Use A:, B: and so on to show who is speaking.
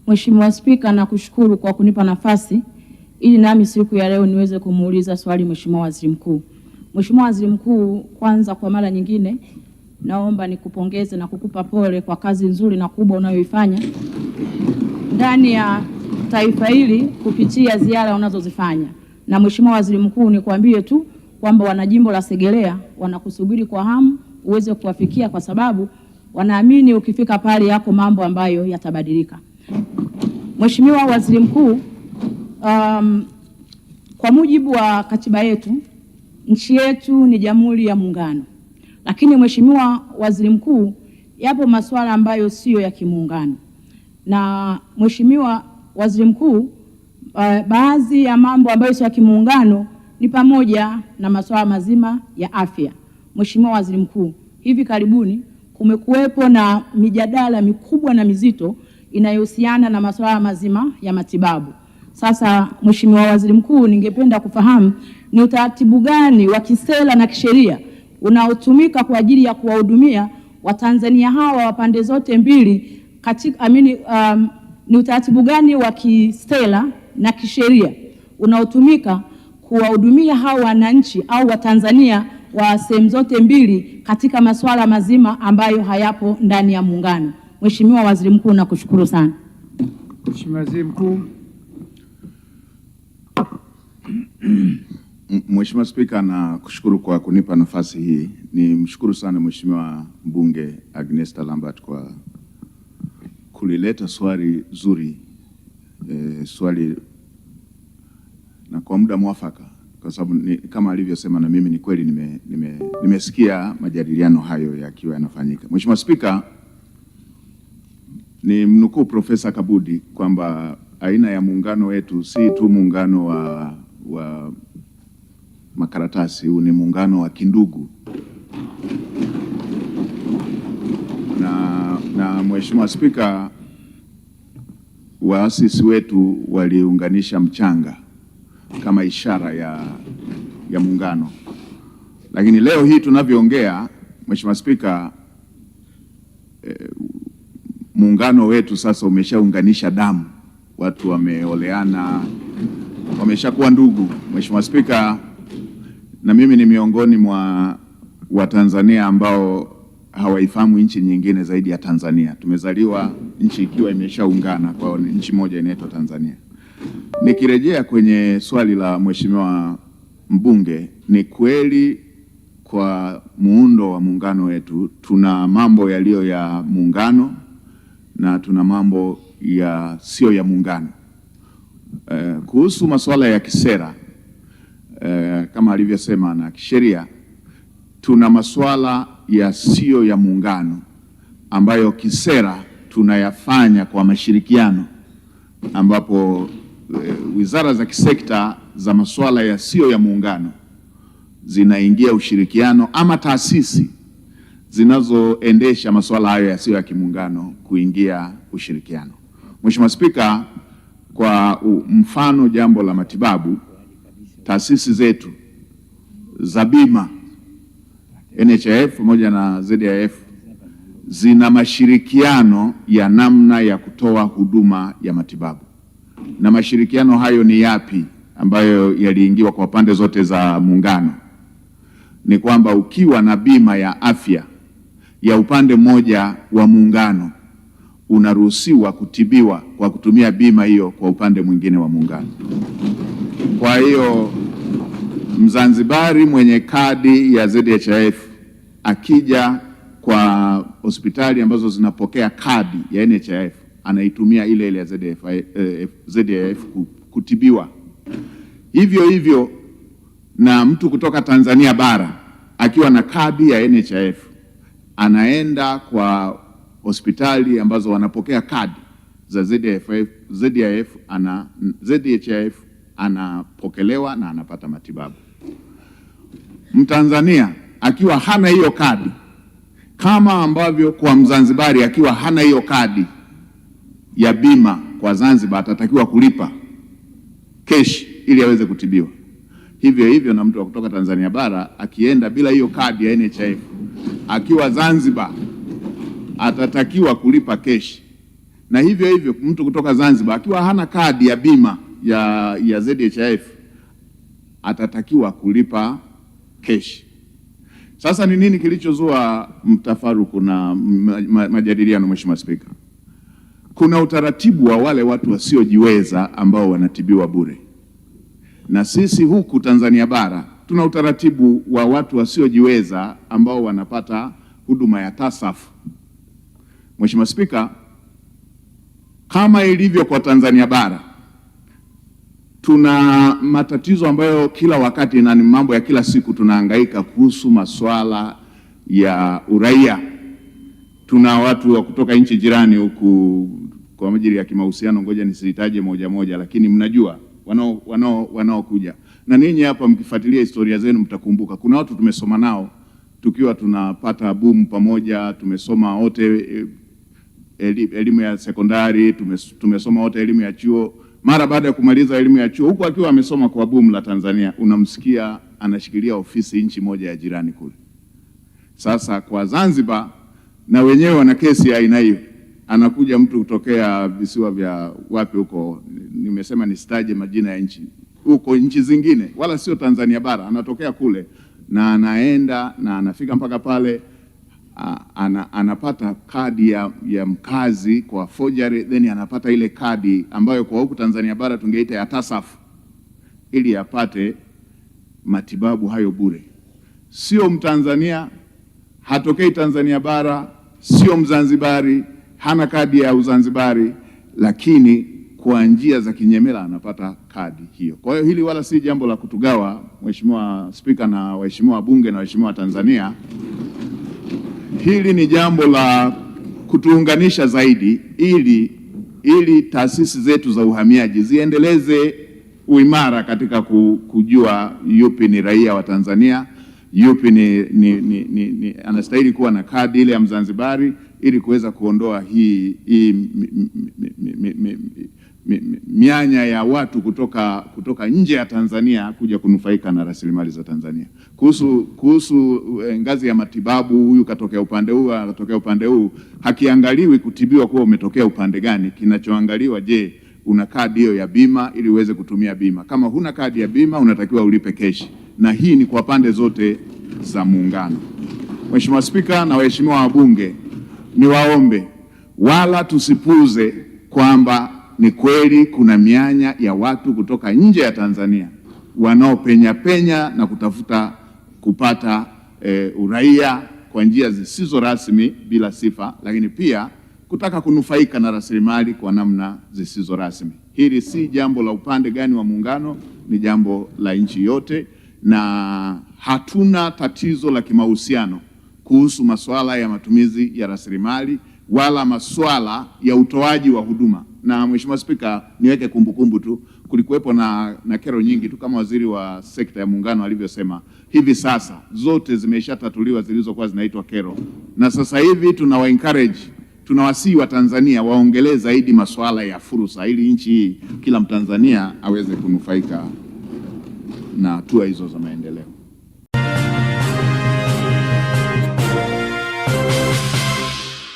A: Mheshimiwa Spika, nakushukuru kwa kunipa nafasi ili nami siku ya leo niweze kumuuliza swali Mheshimiwa Waziri Mkuu. Mheshimiwa Waziri Mkuu, kwanza kwa mara nyingine naomba nikupongeze na kukupa pole kwa kazi nzuri na kubwa unayoifanya ndani ya taifa hili kupitia ziara unazozifanya. Na Mheshimiwa Waziri Mkuu, nikwambie tu kwamba wanajimbo la Segerea wanakusubiri kwa hamu uweze kuwafikia, kwa sababu wanaamini ukifika pale yako mambo ambayo yatabadilika. Mheshimiwa Waziri Mkuu, kwa mujibu wa katiba yetu, nchi yetu ni Jamhuri ya Muungano. Lakini Mheshimiwa Waziri Mkuu, yapo masuala ambayo sio ya kimuungano. Na Mheshimiwa Waziri Mkuu, baadhi ya mambo ambayo sio ya kimuungano ni pamoja na masuala mazima ya afya. Mheshimiwa Waziri Mkuu, hivi karibuni kumekuwepo na mijadala mikubwa na mizito inayohusiana na masuala mazima ya matibabu. Sasa Mheshimiwa Waziri Mkuu, ningependa kufahamu ni utaratibu gani wa kisera na kisheria unaotumika kwa ajili ya kuwahudumia Watanzania hawa wa pande zote mbili katika ni utaratibu gani wa kisera na kisheria unaotumika kuwahudumia hawa wananchi au Watanzania wa sehemu zote mbili katika masuala mazima ambayo hayapo ndani ya muungano. Mheshimiwa Waziri Mkuu, nakushukuru sana.
B: Mheshimiwa Waziri Mkuu.
C: Mheshimiwa Spika, na kushukuru kwa kunipa nafasi hii. Ni mshukuru sana Mheshimiwa Mbunge Agnesta Lambert kwa kulileta swali zuri, swali na kwa muda mwafaka, kwa sababu kama alivyosema na mimi ni kweli nimesikia majadiliano hayo yakiwa yanafanyika. Mheshimiwa Spika, ni mnukuu Profesa Kabudi kwamba aina ya muungano wetu si tu muungano wa makaratasi, huu ni muungano wa kindugu. Na Mheshimiwa Spika, waasisi wetu waliunganisha mchanga kama ishara ya muungano. Lakini leo hii tunavyoongea, Mheshimiwa Spika, muungano wetu sasa umeshaunganisha damu. Watu wameoleana, wameshakuwa ndugu. Mheshimiwa Spika, na mimi ni miongoni mwa Watanzania ambao hawaifahamu nchi nyingine zaidi ya Tanzania. Tumezaliwa nchi ikiwa imeshaungana kwa nchi moja inaitwa Tanzania. Nikirejea kwenye swali la Mheshimiwa mbunge, ni kweli kwa muundo wa muungano wetu tuna mambo yaliyo ya muungano na tuna mambo ya sio ya muungano. Kuhusu masuala ya kisera, kama alivyosema, na kisheria, tuna masuala ya sio ya muungano ambayo kisera tunayafanya kwa mashirikiano, ambapo wizara za kisekta za masuala ya sio ya muungano zinaingia ushirikiano, ama taasisi zinazoendesha masuala hayo ya sio ya kimuungano kuingia ushirikiano. Mheshimiwa Spika, kwa mfano jambo la matibabu, taasisi zetu za bima NHIF pamoja na ZIF zina mashirikiano ya namna ya kutoa huduma ya matibabu. Na mashirikiano hayo ni yapi ambayo yaliingiwa kwa pande zote za muungano? Ni kwamba ukiwa na bima ya afya ya upande mmoja wa muungano, unaruhusiwa kutibiwa kwa kutumia bima hiyo kwa upande mwingine wa muungano. Kwa hiyo Mzanzibari mwenye kadi ya ZHIF akija kwa hospitali ambazo zinapokea kadi ya NHIF, anaitumia ile ile ya ZHIF kutibiwa. Hivyo hivyo na mtu kutoka Tanzania bara akiwa na kadi ya NHIF anaenda kwa hospitali ambazo wanapokea kadi za ZHIF anapokelewa na anapata matibabu. Mtanzania akiwa hana hiyo kadi, kama ambavyo kwa Mzanzibari akiwa hana hiyo kadi ya bima kwa Zanzibar atatakiwa kulipa keshi ili aweze kutibiwa, hivyo hivyo na mtu wa kutoka Tanzania bara akienda bila hiyo kadi ya NHIF akiwa Zanzibar atatakiwa kulipa keshi. Na na hivyo hivyo mtu kutoka Zanzibar akiwa hana kadi ya bima ya ZHIF atatakiwa kulipa keshi. Sasa ni nini kilichozua mtafaruku na majadiliano, Mheshimiwa Spika? Kuna utaratibu wa wale watu wasiojiweza ambao wanatibiwa bure, na sisi huku Tanzania bara tuna utaratibu wa watu wasiojiweza ambao wanapata huduma ya TASAF. Mheshimiwa Spika, kama ilivyo kwa Tanzania bara, tuna matatizo ambayo kila wakati na ni mambo ya kila siku tunahangaika kuhusu masuala ya uraia. Tuna watu wa kutoka nchi jirani huku kwa ajili ya kimahusiano, ngoja nisitaje moja moja, lakini mnajua wanaokuja. Na ninyi hapa mkifuatilia historia zenu mtakumbuka kuna watu tumesoma nao tukiwa tunapata boom pamoja, tumesoma wote elimu ya sekondari, tumesoma wote elimu ya chuo. Mara baada ya kumaliza elimu ya chuo, huku akiwa amesoma kwa boom la Tanzania, unamsikia anashikilia ofisi nchi moja ya jirani kule. Sasa kwa Zanzibar na wenyewe wana kesi ya aina hiyo. Anakuja mtu kutokea visiwa vya wapi huko, nimesema nisitaje majina ya nchi, huko nchi zingine wala sio Tanzania bara, anatokea kule na anaenda na anafika mpaka pale, anapata kadi ya mkazi kwa forgery, then anapata ile kadi ambayo kwa huku Tanzania bara tungeita ya TASAF, ili apate matibabu hayo bure. Sio Mtanzania, hatokei Tanzania bara, sio Mzanzibari, hana kadi ya Uzanzibari, lakini kwa njia za kinyemela anapata kadi hiyo. Kwa hiyo hili wala si jambo la kutugawa, Mheshimiwa Spika na waheshimiwa wabunge na waheshimiwa Tanzania. Hili ni jambo la kutuunganisha zaidi ili taasisi zetu za uhamiaji ziendeleze uimara katika kujua yupi ni raia wa Tanzania, yupi ni anastahili kuwa na kadi ile ya Mzanzibari, ili kuweza kuondoa hii mianya ya watu kutoka nje ya Tanzania kuja kunufaika na rasilimali za Tanzania. Kuhusu ngazi ya matibabu, huyu katokea upande huu, katokea upande huu, hakiangaliwi kutibiwa kwa umetokea upande gani. Kinachoangaliwa, je, una kadi hiyo ya bima ili uweze kutumia bima. Kama huna kadi ya bima unatakiwa ulipe keshi, na hii ni kwa pande zote za muungano. Mheshimiwa Spika na waheshimiwa wabunge, niwaombe wala tusipuuze kwamba ni kweli kuna mianya ya watu kutoka nje ya Tanzania wanaopenya na kutafuta kupata uraia kwa njia zisizo rasmi bila sifa, lakini pia kutaka kunufaika na rasilimali kwa namna zisizo rasmi. Hili si jambo la upande gani wa muungano, ni jambo la nchi yote, na hatuna tatizo la kimahusiano kuhusu masuala ya matumizi ya rasilimali wala masuala ya utoaji wa huduma. Na Mheshimiwa Spika, niweke kumbukumbu tu, kulikuwepo na kero nyingi tu kama waziri wa sekta ya muungano alivyosema. Hivi sasa zote zimeshatatuliwa zilizokuwa zinaitwa kero, na sasa hivi tunawasihi wa Tanzania waongelee zaidi masuala ya fursa, ili nchi hii kila Mtanzania aweze kunufaika na hatua hizo za maendeleo.